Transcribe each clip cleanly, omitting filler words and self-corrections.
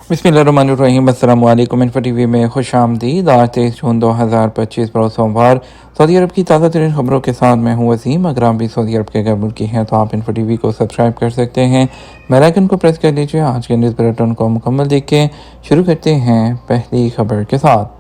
बिस्मिल्लाहिर्रहमानिर्रहीम। अस्सलाम वालेकुम। इन्फो टीवी में खुश आमदीद। आज 23 जून 2025 बरोज़ सोमवार सऊदी अरब की ताज़ा तरीन खबरों के साथ मैं हूँ वसीम। अगर आप भी सऊदी अरब के गैर मुल्की हैं तो आप इन्फो टीवी को सब्सक्राइब कर सकते हैं, बेल आइकन को प्रेस कर लीजिए। आज के न्यूज़ बुलेटिन को मुकम्मल देख के शुरू करते हैं पहली खबर के साथ।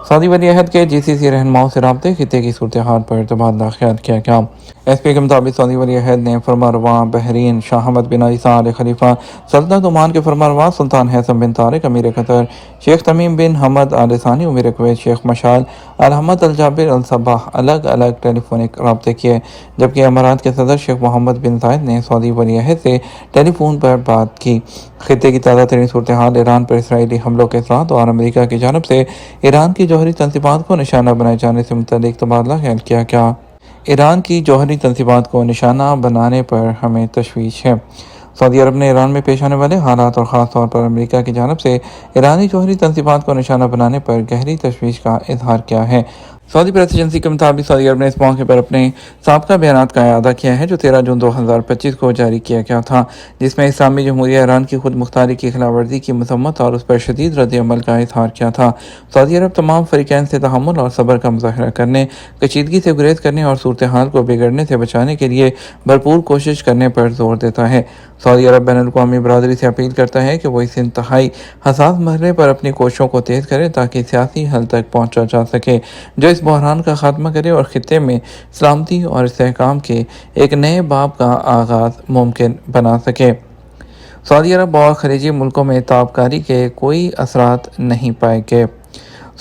सऊदी वली-अहद के जीसीसी रहनुमाओं से राब्ते खित्ते की सूरत हाल पर तबादला ख्याल किया गया। एसपी के मुताबिक सऊदी वली-अहद ने फरमारवा बहरीन शाह हमद बिन ईसा आल खलीफा, सल्तनत ओमान के फरमारवा सुल्तान हैसम बिन तारिक अमीर कतर, शेख तमीम बिन हमद आल सानी अमीर कुवैत, शेख मशाल अल हमद अल जाबिर अल सबाह अलग अलग टेलीफोनिक राब्ते किए, जबकि अमारात के सदर शेख मोहम्मद बिन जायद ने सऊदी वली-अहद से टेलीफोन पर बात की। खित्ते की ताज़ा तरीन सूरत हाल, ईरान पर इसराइली हमलों के साथ और अमरीका की जानब से ईरान की जौहरी तंजीबात को निशाना बनाए जाने से मुतल्लिक तबादला ख्याल किया गया। ईरान की जौहरी तंजीबात को निशाना बनाने पर हमें तशवीश है। सऊदी अरब ने ईरान में पेश आने वाले हालात और ख़ास तौर पर अमेरिका की जानब से ईरानी जौहरी तंजीबात को निशाना बनाने पर गहरी तशवीश का इजहार किया है। सऊदी प्रेस एजेंसी के मुताबिक सऊदी अरब ने इस मौके पर अपने साबका बयानात का अयादा किया है जो 13 जून 2025 को जारी किया गया था, जिसमें इस्लामी जमहूरिया ईरान की खुद मुख्तारी की खिलाफ वर्जी की मजम्मत और उस पर शदीद रद्द अमल का इजहार किया था। सऊदी अरब तमाम फ़रीक़ैन से तहम्मुल और सब्र का मुज़ाहरा करने, कशीदगी से गुरेज करने और सूरत हाल को बिगड़ने से बचाने के लिए भरपूर कोशिश करने पर जोर देता है। सऊदी अरब बैनुल-अक़वामी बरादरी से अपील करता है कि वो इस इंतहाई हसास मरहले पर अपनी कोशिशों को तेज़ करे ताकि सियासी हल तक पहुँचा जा सके जो इस बहरान का खात्मा करे और खित्ते में सलामती और इस्तेहकाम के एक नए बाब का आगाज़ मुमकिन बना सके। सऊदी अरब और खलीजी मुल्कों में ताबकारी के कोई असरात नहीं पाए गए।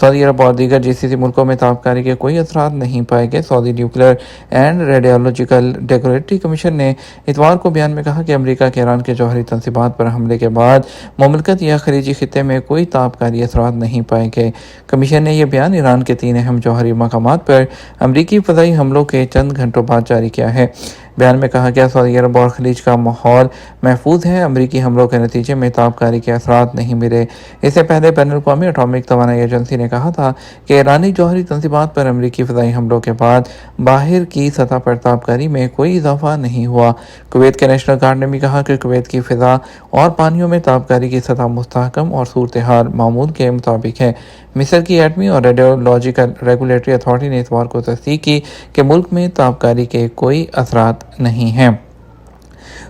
सऊदी अरब और दीगर जीसीसी मुल्कों में ताबकारी के कोई असरात नहीं पाए गए। Saudi nuclear and radiological regulatory commission ने इतवार को बयान में कहा कि अमेरिका के ईरान के जौहरी तंजीबात पर हमले के बाद मुमलकत या खलीजी खित्ते में कोई ताबकारी असरात नहीं पाए गए। कमीशन ने यह बयान ईरान के 3 अहम जौहरी मकामात पर अमरीकी फ़ज़ाई हमलों के चंद घंटों बाद जारी किया है। बयान में कहा गया सऊदी अरब और खलीज का माहौल महफूज है। अमरीकी हमलों के नतीजे में ताबकारी के असरात नहीं मिले। इससे पहले बैनुल-अक़वामी एटॉमिक तवानाई एजेंसी ने कहा था कि ईरानी जौहरी तंजीबात पर अमरीकी फ़ज़ाई हमलों के बाद बाहर की सतह पर ताबकारी में कोई इजाफा नहीं हुआ। कुवैत के नेशनल गार्ड ने भी कहा कि कुवैत की फ़िज़ा और पानियों में ताबकारी की सतह मुस्तहकम और सूरत हाल मामूल के मुताबिक है। मिस्र की एटमी और रेडियोलॉजिकल रेगुलेटरी अथॉरिटी ने इतवार को तस्दीक की कि मुल्क में ताबकारी के कोई असरात नहीं हैं।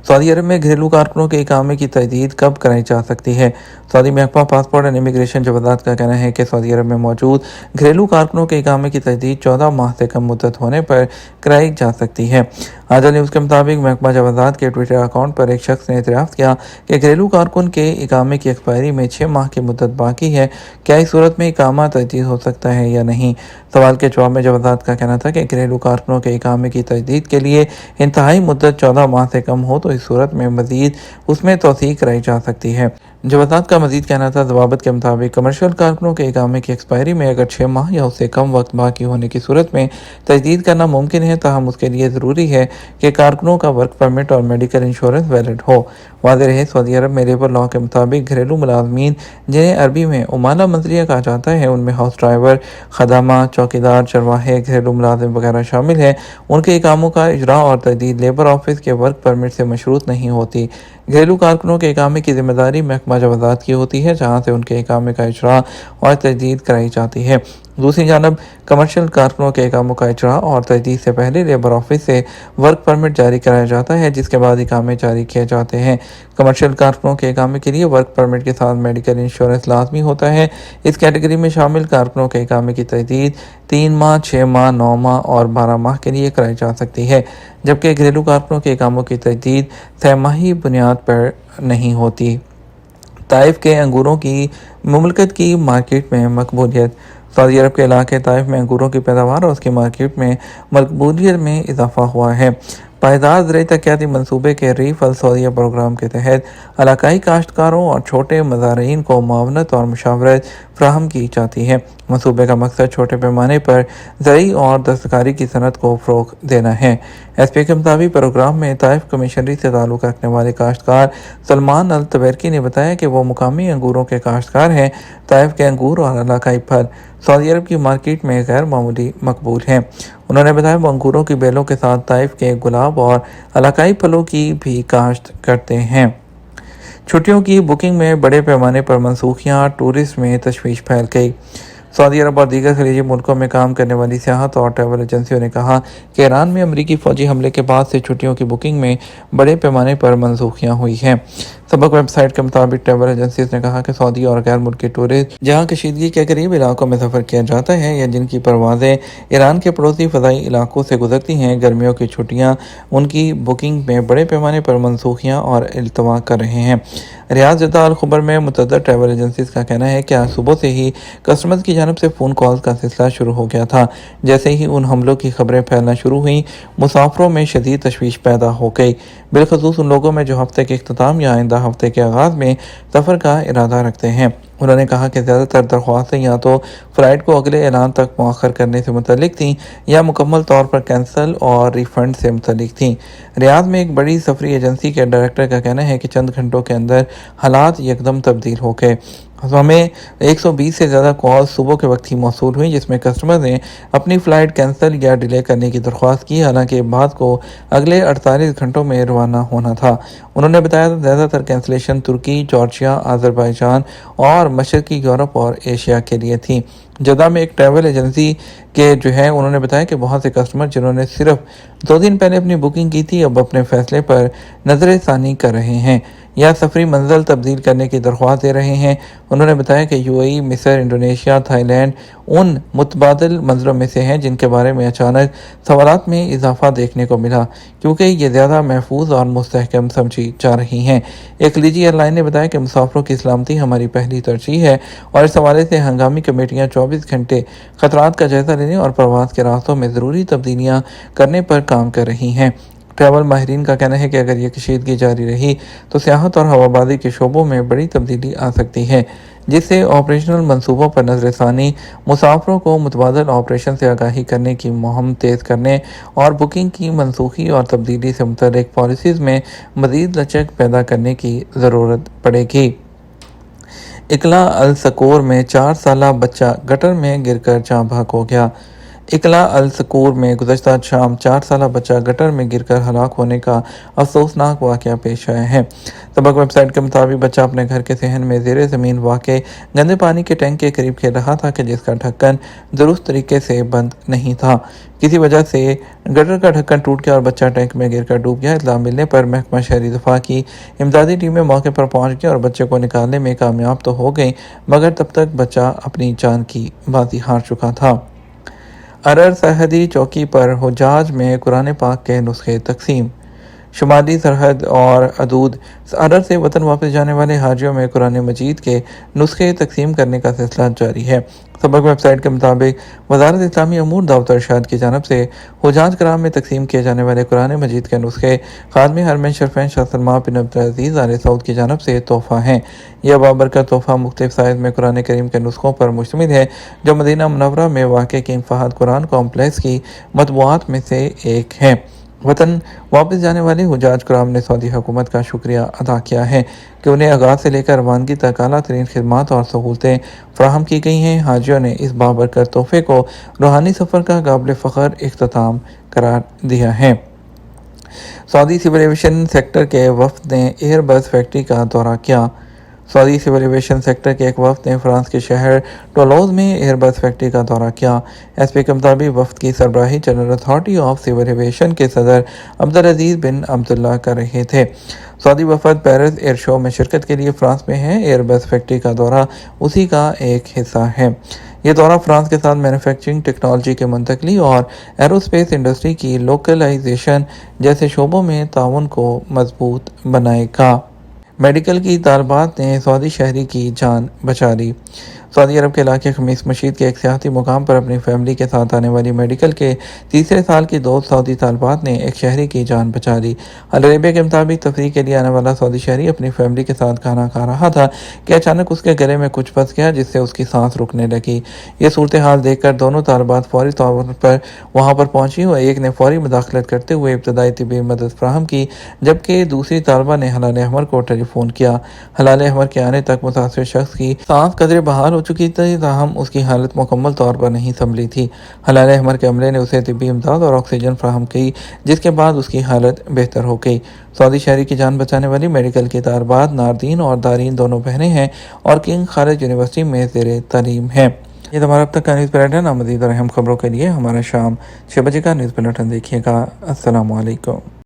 सऊदी अरब में घरेलू कारकुनों के इकामे की तजदीद कब कराई जा सकती है? सऊदी महकमा पासपोर्ट एंड इमिग्रेशन जवादात का कहना है कि सऊदी अरब में मौजूद घरेलू कारकुनों के इकामे की तजदीद 14 माह से कम मुद्दत होने पर कराई जा सकती है। आजा न्यूज़ के मुताबिक महकमा जवादात के ट्विटर अकाउंट पर एक शख्स ने दरियाफ्त किया कि घरेलू कारकुन के इकामे की एक्सपायरी में 6 माह की मुद्दत बाकी है, क्या इस सूरत में इकामा तजदीद हो सकता है या नहीं। सवाल के जवाब में जवादात का कहना था कि घरेलू कारकुनों के इकामे की तजदीद के लिए इंतहाई मुद्दत 14 माह से कम हो तो इस सूरत में मजीद उसमें तौसीक कराई जा सकती है। जवादात का मजीद कहना था ज़वाबित के मुताबिक कमर्शियल कारकुनों के इकामे की एक्सपायरी में अगर 6 माह या उससे कम वक्त बाकी होने की सूरत में तजदीद करना मुमकिन है, ताहम उसके लिए ज़रूरी है कि कारकुनों का वर्क परमिट और मेडिकल इंश्योरेंस वैलिड हो। वाज़ेह रहे सऊदी अरब में लेबर लॉ के मुताबिक घरेलू मुलाजमीन जिन्हें अरबी में उमाला मंजलिया कहा जाता है, उनमें हाउस ड्राइवर, खदामा, चौकीदार, चरवाहे, घरेलू मुलाजिम वगैरह शामिल हैं। उनके इकामों का इजरा और तजदीद लेबर ऑफिस के वर्क परमिट से मशरूत नहीं होती। घरेलू कारकुनों के इकामे की जिम्मेदारी महकमा जवादात की होती है, जहाँ से उनके इकामे का इजरा और तजदीद कराई जाती है। दूसरी जानब कमर्शियल कारकुनों के इकामों का इजरा और तजदीद से पहले लेबर ऑफिस से वर्क परमिट जारी कराया जाता है, जिसके बाद इकामे जारी किए जाते हैं। कमर्शियल कारकुनों के इकामे के लिए वर्क परमिट के साथ मेडिकल इंश्योरेंस लाजमी होता है। इस कैटेगरी में शामिल कारकुनों के इकामे की तजदीद 3 माह, 6 माह, 9 माह और 12 माह के लिए कराई जा सकती है, जबकि घरेलू कारकुनों के इकामों की तजदीद तिमाही बुनियाद पर नहीं होती। ताइफ के अंगूरों की मुमलकत की मार्केट में मकबूलियत। सऊदी अरब के इलाके ताइफ में अंगूरों की पैदावार और उसकी मार्केट में मकबूलियत में इजाफा हुआ है। पायदार ज़राई तरक्याती मनसूबे के रीफ अल सऊदिया प्रोग्राम के तहत इलाकाई काश्तकारों और छोटे मज़ारीन को मुआवनत और मुशावरत फ्राहम की जाती है। मनसूबे का मकसद छोटे पैमाने पर ज़राई और दस्तकारी की सनत को फ़रोग़ देना है। एसपी के मुताबिक प्रोग्राम में ताइफ कमिश्नरी से ताल्लुक़ रखने वाले काश्तकार सलमान अल तबरकी ने बताया कि वो मुकामी अंगूरों के काश्तकार हैं। ताइफ के अंगूर और इलाकाई फल सऊदी अरब की मार्केट में गैर मामूली मकबूल हैं। انہوں نے بتایا وہ انگوروں کی بیلوں کے ساتھ طائف کے گلاب اور علاقائی پھلوں کی بھی کاشت کرتے ہیں۔ چھٹیوں کی بکنگ میں بڑے پیمانے پر منسوخیاں، ٹورسٹ میں تشویش پھیل گئی۔ سعودی عرب اور دیگر خلیجی ملکوں میں کام کرنے والی سیاحت اور ٹریول ایجنسیوں نے کہا کہ ایران میں امریکی فوجی حملے کے بعد سے چھٹیوں کی بکنگ میں بڑے پیمانے پر منسوخیاں ہوئی ہیں۔ سبق ویب سائٹ کے مطابق ٹریول ایجنسیز نے کہا کہ سعودی اور غیر ملکی ٹورسٹ جہاں کشیدگی کے قریب علاقوں میں سفر کیا جاتا ہے یا جن کی پروازیں ایران کے پڑوسی فضائی علاقوں سے گزرتی ہیں، گرمیوں کی چھٹیاں ان کی بکنگ میں بڑے پیمانے پر منسوخیاں اور التوا کر رہے ہیں۔ ریاض جدہ الخبر میں متعدد ٹریول ایجنسیز کا کہنا ہے کہ آج صبح سے ہی کسٹمرز کی جانب سے فون کالز کا سلسلہ شروع ہو گیا تھا۔ جیسے ہی ان حملوں کی خبریں پھیلنا شروع ہوئیں، مسافروں میں شدید تشویش پیدا ہو گئی، بالخصوص ان لوگوں میں جو ہفتے کے اختتام یا آئندہ ہفتے کے آغاز میں سفر کا ارادہ رکھتے ہیں۔ انہوں نے کہا کہ زیادہ تر درخواستیں یا تو فلائٹ کو اگلے اعلان تک مؤخر کرنے سے متعلق تھیں یا مکمل طور پر کینسل اور ری فنڈ سے متعلق تھیں۔ ریاض میں ایک بڑی سفری ایجنسی کے ڈائریکٹر کا کہنا ہے کہ چند گھنٹوں کے اندر حالات یکدم تبدیل ہو گئے۔ ہمیں 120 سے زیادہ کالز صبح کے وقت ہی موصول ہوئیں جس میں کسٹمر نے اپنی فلائٹ کینسل یا ڈیلے کرنے کی درخواست کی، حالانکہ بعض کو اگلے 48 گھنٹوں میں روانہ ہونا تھا۔ انہوں نے بتایا کہ زیادہ تر کینسلیشن ترکی، جارجیا، آذربائیجان اور مشرقی یورپ اور ایشیا کے لیے تھیں۔ جدہ میں ایک ٹریول ایجنسی کے انہوں نے بتایا کہ بہت سے کسٹمر جنہوں نے صرف 2 دن پہلے اپنی بکنگ کی تھی اب اپنے فیصلے پر نظر ثانی کر رہے ہیں یا سفری منزل تبدیل کرنے کی درخواست دے رہے ہیں۔ انہوں نے بتایا کہ UAE، مصر، انڈونیشیا، تھائی لینڈ ان متبادل منزلوں میں سے ہیں جن کے بارے میں اچانک سوالات میں اضافہ دیکھنے کو ملا کیونکہ یہ زیادہ محفوظ اور مستحکم سمجھی جا رہی ہیں۔ ایک خلیجی ایئر لائن نے بتایا کہ مسافروں کی سلامتی ہماری پہلی ترجیح ہے اور اس حوالے سے ہنگامی کمیٹیاں 24 گھنٹے خطرات کا جائزہ لینے اور پرواز کے راستوں میں ضروری تبدیلیاں کرنے پر کام کر رہی ہیں۔ ٹریول ماہرین کا کہنا ہے کہ اگر یہ کشیدگی جاری رہی تو سیاحت اور ہوابازی کے شعبوں میں بڑی تبدیلی آ سکتی ہے، جس سے آپریشنل منصوبوں پر نظر ثانی، مسافروں کو متبادل آپریشن سے آگاہی کرنے کی مہم تیز کرنے اور بکنگ کی منسوخی اور تبدیلی سے متعلق پالیسیز میں مزید لچک پیدا کرنے کی ضرورت پڑے گی۔ اقلا السکور میں 4 سالہ بچہ گٹر میں گر کر جاں بحق ہو گیا۔ اقلا السکور میں گزشتہ شام 4 سالہ بچہ گٹر میں گر کر ہلاک ہونے کا افسوسناک واقعہ پیش آیا ہے۔ سبق ویب سائٹ کے مطابق بچہ اپنے گھر کے صحن میں زیر زمین واقع گندے پانی کے ٹینک کے قریب کھیل رہا تھا کہ جس کا ڈھکن درست طریقے سے بند نہیں تھا۔ کسی وجہ سے گٹر کا ڈھکن ٹوٹ گیا اور بچہ ٹینک میں گر کر ڈوب گیا۔ اطلاع ملنے پر محکمہ شہری دفاع کی امدادی ٹیمیں موقع پر پہنچ گئیں اور بچے کو نکالنے میں کامیاب تو ہو گئیں مگر تب تک بچہ اپنی جان کی بازی ہار چکا تھا۔ ارر سرحدی چوکی پر حجاج میں قرآن پاک کے نسخے تقسیم۔ شمالی سرحد اور حدود ارر سے وطن واپس جانے والے حاجیوں میں قرآن مجید کے نسخے تقسیم کرنے کا سلسلہ جاری ہے۔ سبق ویب سائٹ کے مطابق وزارت اسلامی امور دعوت و ارشاد کی جانب سے حجاج کرام میں تقسیم کیے جانے والے قرآن مجید کے نسخے خادم حرمین شریفین شاہ سلمان بن عبدالعزیز آل سعود کی جانب سے تحفہ ہیں۔ یہ بابرکت تحفہ مختلف سائز میں قرآن کریم کے نسخوں پر مشتمل ہے جو مدینہ منورہ میں واقع کنگ فہد قرآن کمپلیکس کی مطبوعات میں سے ایک ہے۔ وطن واپس جانے والے حجاج کرام نے سعودی حکومت کا شکریہ ادا کیا ہے کہ انہیں آغاز سے لے کر روانگی تک اعلیٰ ترین خدمات اور سہولتیں فراہم کی گئی ہیں۔ حاجیوں نے اس بابرکت تحفے کو روحانی سفر کا قابل فخر اختتام قرار دیا ہے۔ سعودی سول ایویشن سیکٹر کے وفد نے ایئر بس فیکٹری کا دورہ کیا۔ سعودی سول ایویشن سیکٹر کے ایک وفد نے فرانس کے شہر ٹولوز میں ایئر بس فیکٹری کا دورہ کیا۔ ایس پی کے مطابق وفد کی سربراہی general authority of civil aviation کے صدر عبدالعزیز بن عبداللہ کر رہے تھے۔ سعودی وفد پیرس ایئر شو میں شرکت کے لیے فرانس میں ہے۔ ایئر بس فیکٹری کا دورہ اسی کا ایک حصہ ہے۔ یہ دورہ فرانس کے ساتھ مینوفیکچرنگ ٹیکنالوجی کی منتقلی اور ایروسپیس انڈسٹری کی لوکلائزیشن جیسے شعبوں میں تعاون کو مضبوط بنائے گا۔ میڈیکل کی طالبات نے سعودی شہری کی جان بچا لی۔ سعودی عرب کے علاقے خمیس مشید کے ایک سیاحتی مقام پر اپنی فیملی کے ساتھ آنے والی میڈیکل کے تیسرے سال کی 2 سعودی طالبات نے ایک شہری کی جان بچا لی۔ العربیہ کے مطابق تفریح کے لیے آنے والا سعودی شہری اپنی فیملی کے ساتھ کھانا کھا رہا تھا کہ اچانک اس کے گلے میں کچھ پھنس گیا جس سے اس کی سانس رکنے لگی۔ یہ صورتحال دیکھ کر دونوں طالبات فوری طور پر وہاں پر پہنچی اور ایک نے فوری مداخلت کرتے ہوئے ابتدائی طبی مدد فراہم کی جبکہ دوسری طالبہ نے ہلال احمر کو ٹیلی فون کیا۔ ہلال احمر کے آنے تک متاثرہ شخص کی سانس قدرے بحال ہو چکی تھی، تاہم اس کی حالت مکمل طور پر نہیں سنبھلی تھی۔ ہلال احمر کے عملے نے اسے طبی امداد اور آکسیجن فراہم کی، جس کے بعد اس کی حالت بہتر ہو گئی۔ سعودی شہری کی جان بچانے والی میڈیکل کی طالبات ناردین اور دارین دونوں بہنیں ہیں اور کنگ خالد یونیورسٹی میں زیر تعلیم ہیں۔ یہ ہمارا اب تک کا نیوز بلیٹن۔ مزید اور اہم خبروں کے لیے ہمارا شام 6 بجے کا نیوز بلیٹن دیکھیے گا۔ السلام علیکم۔